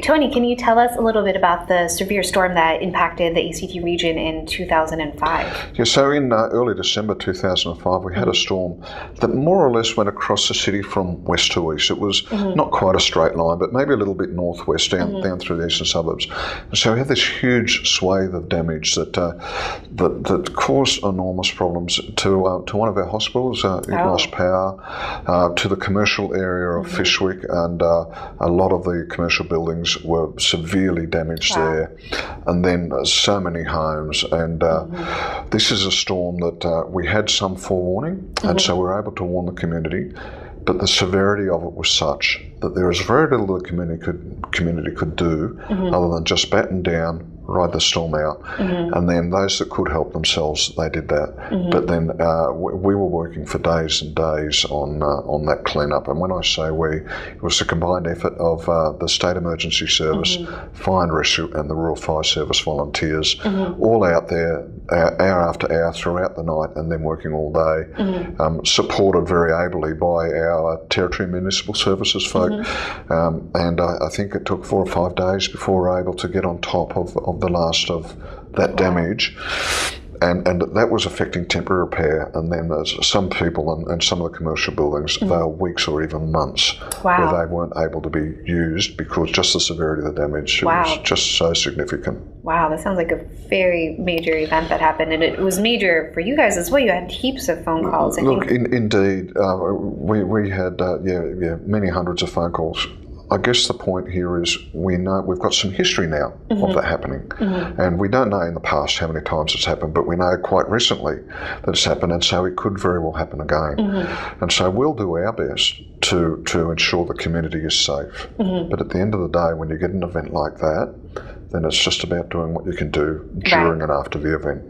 Tony, can you tell us a little bit about the severe storm that impacted the ACT region in 2005? Yeah, so in early December 2005, we had a storm that more or less went across the city from west to east. It was not quite a straight line, but maybe a little bit northwest down through the eastern suburbs. And so we had this huge swathe of damage that caused enormous problems to one of our hospitals. It lost power, to the commercial area of Fishwick, and a lot of the commercial buildings were severely damaged there. And then so many homes. And this is a storm that we had some forewarning, and so we were able to warn the community. But the severity of it was such that there was very little the community could do other than just batten down, ride the storm out, and then those that could help themselves, they did that. But then we were working for days and days on that cleanup. And when I say we, it was a combined effort of the State Emergency Service, Fire and Rescue, and the Rural Fire Service volunteers, all out there hour after hour throughout the night, and then working all day, supported very ably by our Territory Municipal Services folk. And I think it took 4 or 5 days before we were able to get on top of the last of that damage. And that was affecting temporary repair, and then there's some people and some of the commercial buildings, they were weeks or even months where they weren't able to be used because just the severity of the damage was just so significant. Wow, that sounds like a very major event that happened, and it was major for you guys as well. You had heaps of phone calls. Indeed, we had many hundreds of phone calls. I guess the point here is we know we've got some history now of that happening, and we don't know in the past how many times it's happened, but we know quite recently that it's happened, and so it could very well happen again. And so we'll do our best to ensure the community is safe. But at the end of the day, when you get an event like that, then it's just about doing what you can do during and after the event.